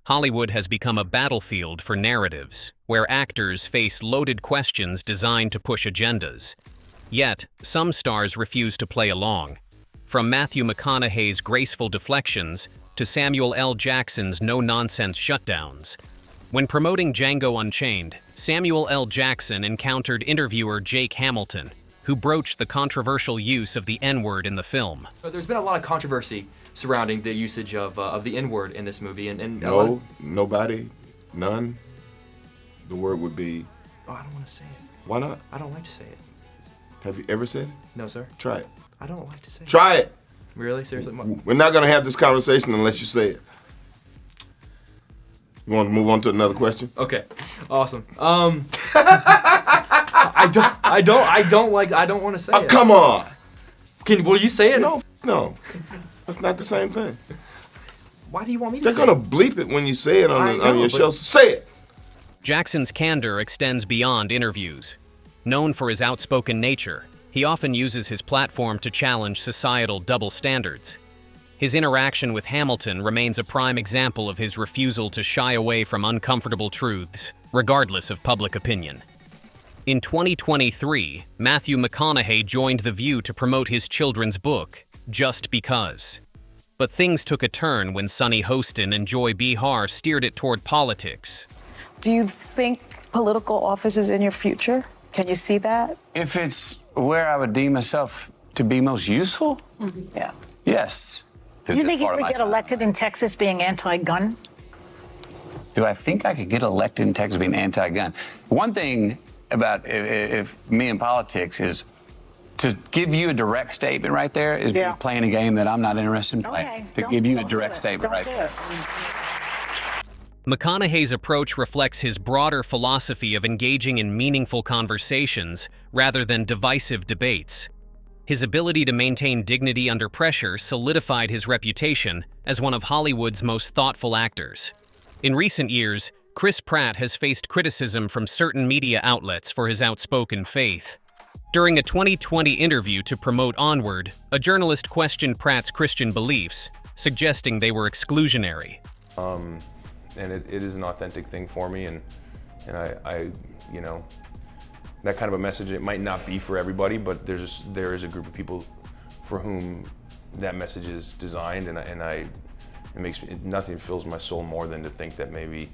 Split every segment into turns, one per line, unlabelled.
Hollywood has become a battlefield for narratives, where actors face loaded questions designed to push agendas. Yet, some stars refuse to play along. From Matthew McConaughey's graceful deflections to Samuel L. Jackson's no-nonsense shutdowns. When promoting Django Unchained, Samuel L. Jackson encountered interviewer Jake Hamilton, who broached the controversial use of the N-word in the film.
There's been a lot of controversy surrounding the usage of the N-word in this movie, and
no, nobody, none. The word would be.
Oh, I don't want to say it.
Why not?
I don't like to say it.
Have you ever said it?
No, sir.
Try it.
I don't like to say it.
Try it.
Really? Seriously?
We're not gonna have this conversation unless you say it. You want to move on to another question?
Okay. Awesome. I don't want to say it.
Come on.
Will you say it?
No. That's not the same thing.
Why do you want me to
They're
say it?
gonna bleep it when you say it on your show. Say it.
Jackson's candor extends beyond interviews. Known for his outspoken nature, he often uses his platform to challenge societal double standards. His interaction with Hamilton remains a prime example of his refusal to shy away from uncomfortable truths, regardless of public opinion. In 2023, Matthew McConaughey joined The View to promote his children's book, Just Because. But things took a turn when Sunny Hostin and Joy Behar steered it toward politics.
Do you think political office is in your future? Can you see that?
If it's where I would deem myself to be most useful?
Yeah.
Yes.
Do you think you could get elected in Texas being anti-gun?
Do I think I could get elected in Texas being anti-gun? One thing about if me in politics is to give you a direct statement right there is me playing a game that I'm not interested in playing.
Okay.
To give you a direct statement right there.
McConaughey's approach reflects his broader philosophy of engaging in meaningful conversations rather than divisive debates. His ability to maintain dignity under pressure solidified his reputation as one of Hollywood's most thoughtful actors. In recent years, Chris Pratt has faced criticism from certain media outlets for his outspoken faith. During a 2020 interview to promote Onward, a journalist questioned Pratt's Christian beliefs, suggesting they were exclusionary.
And it is an authentic thing for me, and I you know, that kind of a message, it might not be for everybody, but there is a group of people for whom that message is designed, and it makes me, nothing fills my soul more than to think that maybe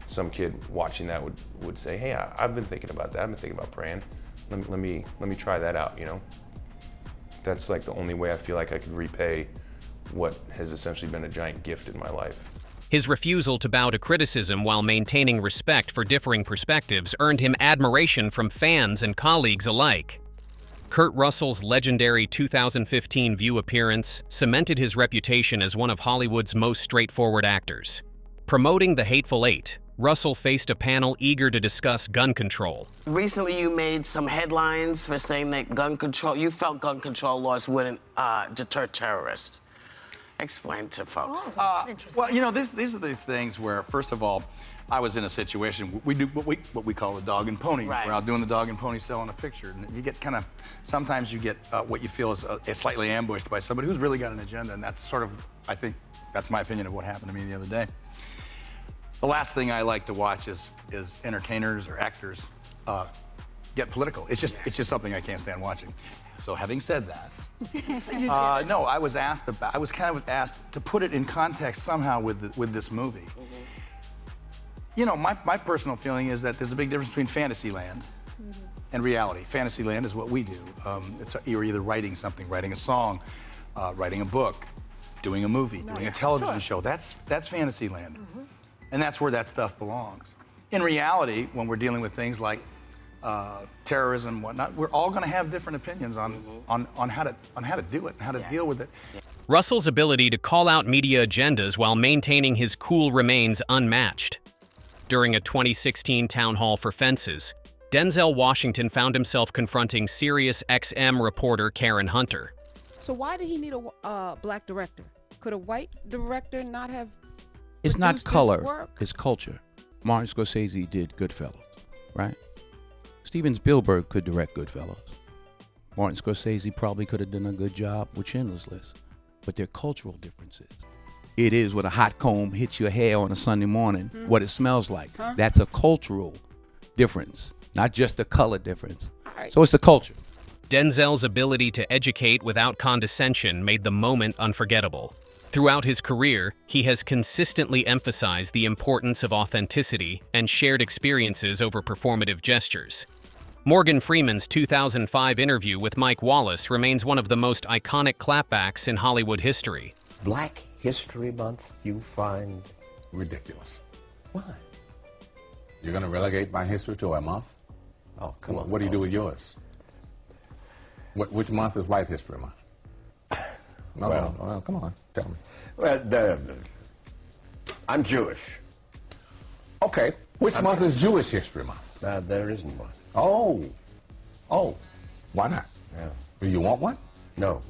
some kid watching that would say, hey, I've been thinking about that, I've been thinking about praying, let me try that out, you know? That's like the only way I feel like I could repay what has essentially been a giant gift in my life.
His refusal to bow to criticism while maintaining respect for differing perspectives earned him admiration from fans and colleagues alike. Kurt Russell's legendary 2015 View appearance cemented his reputation as one of Hollywood's most straightforward actors. Promoting The Hateful Eight, Russell faced a panel eager to discuss gun control.
Recently, you made some headlines for saying that you felt gun control laws wouldn't deter terrorists. Explain to folks.
Well, you know, these are these things where, first of all, I was in a situation, we do what we call a dog and pony.
Right.
We're out doing the dog and pony selling a picture. And you get kind of, sometimes you get what you feel is slightly ambushed by somebody who's really got an agenda. And that's sort of, I think, that's my opinion of what happened to me the other day. The last thing I like to watch is entertainers or actors get political. It's just something I can't stand watching. So having said that, no, I was kind of asked to put it in context somehow with this movie. Mm-hmm. You know, my personal feeling is that there's a big difference between Fantasyland and reality. Fantasyland is what we do. You're either writing something, writing a song, writing a book, doing a movie, doing a television show. That's Fantasyland. Mm-hmm. And that's where that stuff belongs. In reality, when we're dealing with things like terrorism and whatnot, we're all going to have different opinions on how to do it and how to deal with it.
Russell's ability to call out media agendas while maintaining his cool remains unmatched. During a 2016 town hall for Fences, Denzel Washington found himself confronting Sirius XM reporter Karen Hunter.
So why did he need a black director? Could a white director not have?
It's not color, it's culture. Martin Scorsese did Goodfellas, right? Steven Spielberg could direct Goodfellas. Martin Scorsese probably could have done a good job with Schindler's List. But they're cultural differences. it is when a hot comb hits your hair on a Sunday morning, what it smells like. That's a cultural difference, not just a color difference. So it's the culture.
Denzel's ability to educate without condescension made the moment unforgettable. Throughout his career, he has consistently emphasized the importance of authenticity and shared experiences over performative gestures. Morgan Freeman's 2005 interview with Mike Wallace remains one of the most iconic clapbacks in Hollywood history.
Black History Month you find
ridiculous.
Why?
You're going to relegate my history to a month?
Oh, come on.
What do you do with yours? Which month is White History Month? No, well, come on, tell me.
Well, I'm Jewish.
Okay, which month is Jewish History Month?
There isn't one.
Oh, why not?
Yeah.
Do you want one?
No.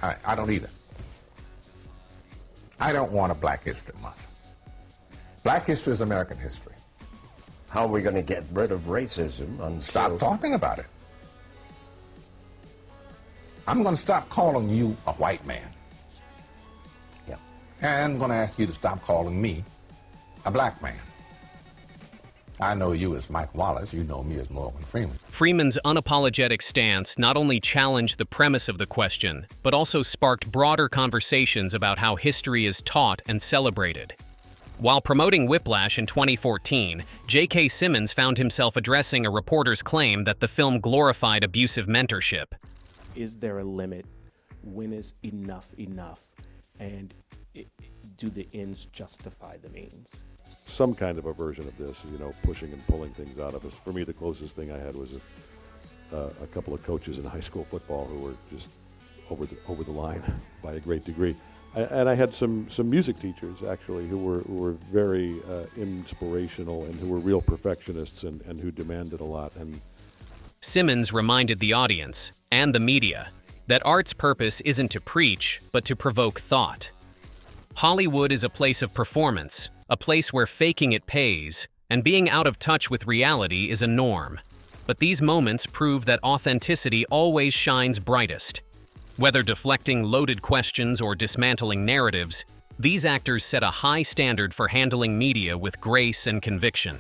I don't either. I don't want a Black History Month. Black history is American history.
How are we going to get rid of racism until...
Stop talking about it. I'm going to stop calling you a white man.
Yeah.
And I'm going to ask you to stop calling me a black man. I know you as Mike Wallace. You know me as Morgan Freeman.
Freeman's unapologetic stance not only challenged the premise of the question, but also sparked broader conversations about how history is taught and celebrated. While promoting Whiplash in 2014, J.K. Simmons found himself addressing a reporter's claim that the film glorified abusive mentorship.
Is there a limit? When is enough enough? And do the ends justify the means?
Some kind of a version of this, pushing and pulling things out of us. For me, the closest thing I had was a couple of coaches in high school football who were just over the line by a great degree. And I had some music teachers, actually, who were very inspirational and who were real perfectionists and who demanded a lot. And
Simmons reminded the audience, and the media, that art's purpose isn't to preach, but to provoke thought. Hollywood is a place of performance, a place where faking it pays, and being out of touch with reality is a norm. But these moments prove that authenticity always shines brightest. Whether deflecting loaded questions or dismantling narratives, these actors set a high standard for handling media with grace and conviction.